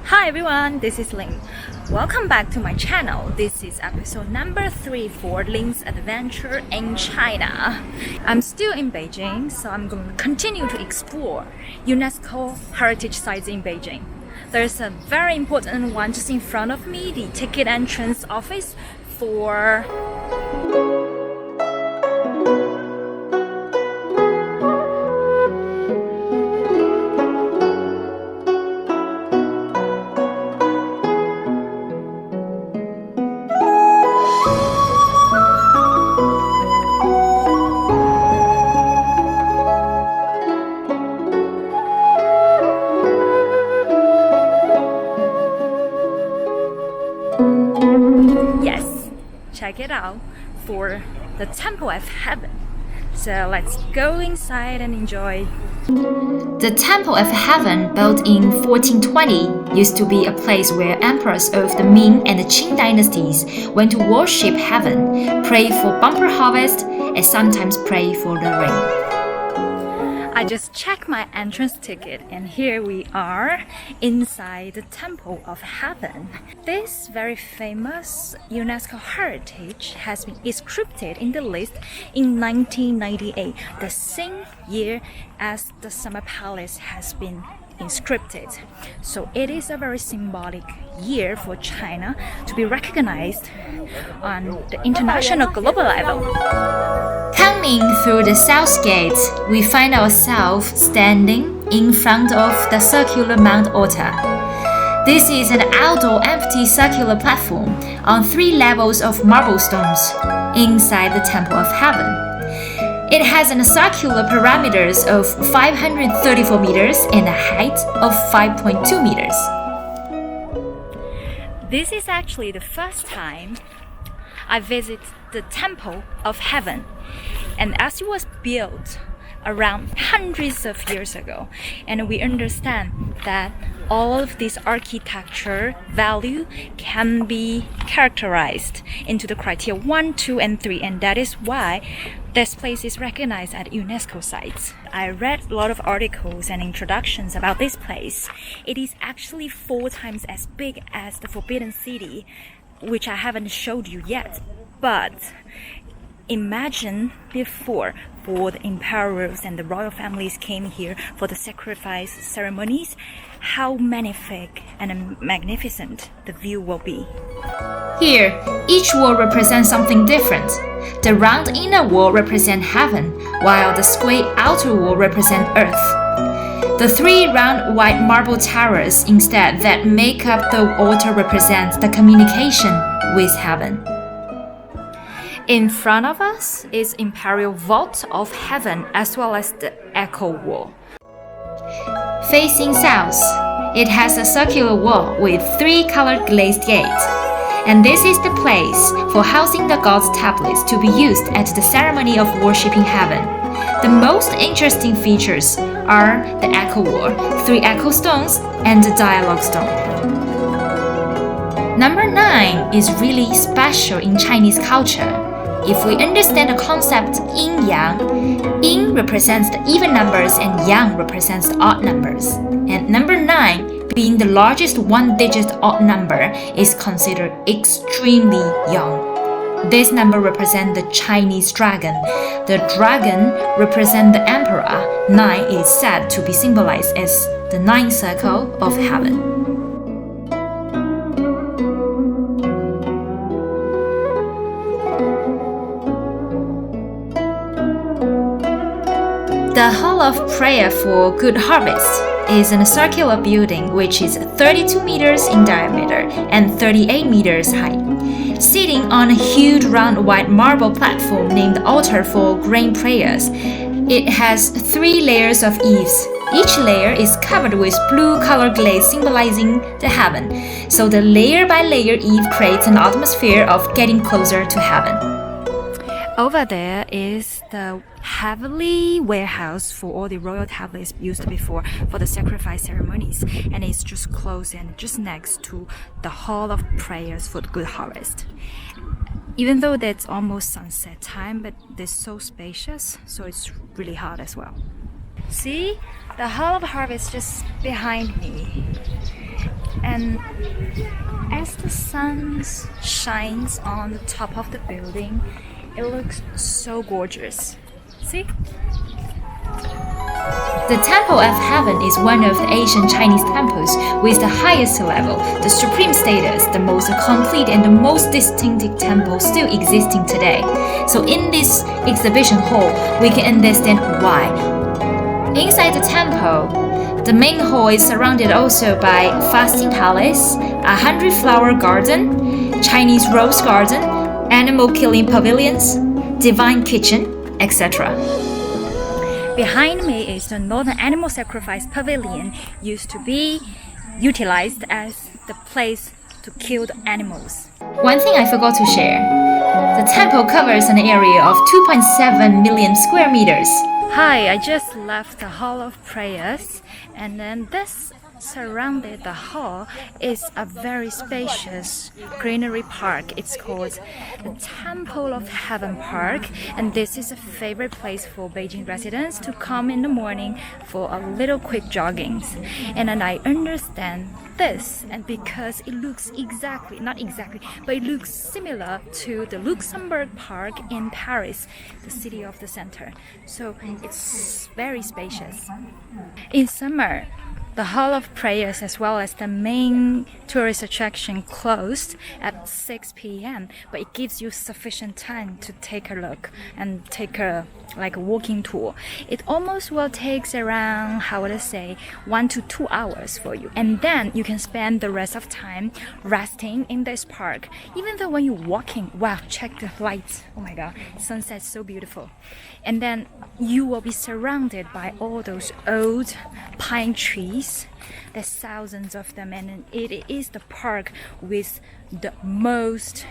Hi everyone, this is Ling. Welcome back to my channel. This is episode number 3 for Ling's adventure in China. I'm still in Beijing, so I'm going to continue to explore UNESCO heritage sites in Beijing. There's a very important one just in front of me, the ticket entrance office for check it out, for the Temple of Heaven. So let's go inside and enjoy. The Temple of Heaven, built in 1420, used to be a place where emperors of the Ming and the Qing dynasties went to worship heaven, pray for bumper harvest, and sometimes pray for the rain. I just checked my entrance ticket and here we are inside the Temple of Heaven. This very famous UNESCO heritage has been inscribed in the list in 1998, the same year as the Summer Palace has been inscribed. So it is a very symbolic year for China to be recognized on the international global level. Coming through the south gate, we find ourselves standing in front of the circular Mount altar. This is an outdoor empty circular platform on 3 levels of marble stones inside the Temple of Heaven. It has a circular parameters of 534 meters and a height of 5.2 meters. This is actually the first time I visit the Temple of Heaven, and as it was built around hundreds of years ago, and we understand that all of this architecture value can be characterized into the criteria 1, 2, and 3, and that is why this place is recognized at UNESCO sites. I read a lot of articles and introductions about this place. It is actually 4 times as big as the Forbidden City, which I haven't showed you yet. But imagine before the emperors and the royal families came here for the sacrifice ceremonies, how magnific and magnificent the view will be. Here, each wall represents something different. The round inner wall represents heaven, while the square outer wall represents earth. The 3 round white marble towers instead that make up the altar represent the communication with heaven. In front of us is Imperial Vault of Heaven as well as the Echo Wall. Facing south, it has a circular wall with 3 colored glazed gates. And this is the place for housing the gods' tablets to be used at the ceremony of worshipping heaven. The most interesting features are the echo wall, 3 echo stones, and the dialogue stone. Number 9 is really special in Chinese culture. If we understand the concept yin-yang, yin represents the even numbers and yang represents the odd numbers. And number 9, being the largest 1-digit odd number, is considered extremely young. This number represents the Chinese dragon. The dragon represents the emperor. 9 is said to be symbolized as the 9th circle of heaven. The Hall of Prayer for Good Harvest is a circular building which is 32 meters in diameter and 38 meters high. Sitting on a huge round white marble platform named altar for grain prayers, it has 3 layers of eaves. Each layer is covered with blue color glaze symbolizing the heaven, so the layer by layer eve creates an atmosphere of getting closer to heaven. Over there is the heavenly warehouse for all the royal tablets used before for the sacrifice ceremonies, and it's just close and just next to the Hall of Prayers for the Good Harvest. Even though that's almost sunset time, but it's so spacious, so it's really hot as well. See, the Hall of Harvest just behind me. And as the sun shines on the top of the building, it looks so gorgeous. See? The Temple of Heaven is one of the ancient Chinese temples with the highest level, the supreme status, the most complete and the most distinctive temple still existing today. So in this exhibition hall, we can understand why. Inside the temple, the main hall is surrounded also by fasting palace, 100-flower garden, Chinese rose garden, animal killing pavilions, divine kitchen, etc. Behind me is the Northern Animal Sacrifice Pavilion, used to be utilized as the place to kill the animals. One thing I forgot to share. The temple covers an area of 2.7 million square meters. Hi, I just left the Hall of Prayers, and then this surrounded the hall is a very spacious greenery park. It's called the Temple of Heaven Park, and this is a favorite place for Beijing residents to come in the morning for a little quick joggings. And then I understand this, and because it looks not exactly, but it looks similar to the Luxembourg Park in Paris, the city of the center. So it's very spacious. In summer, the Hall of Prayers as well as the main tourist attraction closed at 6 p.m. but it gives you sufficient time to take a look and take a walking tour. It almost will take around 1 to 2 hours for you, and then you can spend the rest of time resting in this park. Even though when you're walking, wow, check the lights, oh my god, sunset's so beautiful. And then you will be surrounded by all those old pine trees. There's thousands of them, and it is the park with the most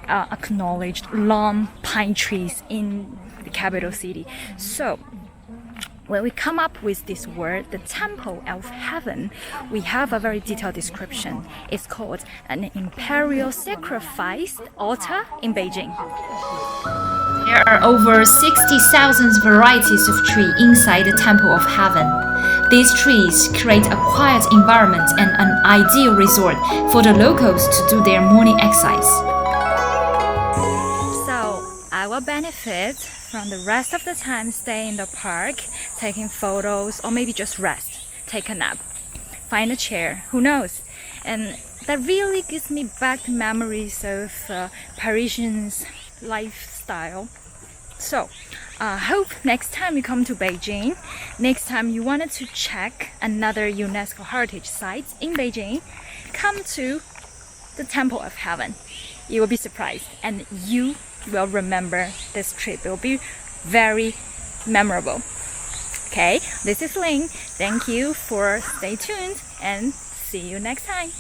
acknowledged long pine trees in the capital city. So when we come up with this word, the Temple of Heaven, we have a very detailed description. It's called an imperial sacrifice altar in Beijing. There are over 60,000 varieties of trees inside the Temple of Heaven. These trees create a quiet environment and an ideal resort for the locals to do their morning exercise. So I will benefit from the rest of the time staying in the park, taking photos, or maybe just rest, take a nap, find a chair, who knows? And that really gives me back memories of Parisians' lifestyle. So I hope next time you come to Beijing, next time you wanted to check another UNESCO heritage site in Beijing, come to the Temple of Heaven. You will be surprised, and you will remember this trip. It will be very memorable. Okay, this is Ling. Thank you for stay tuned, and see you next time.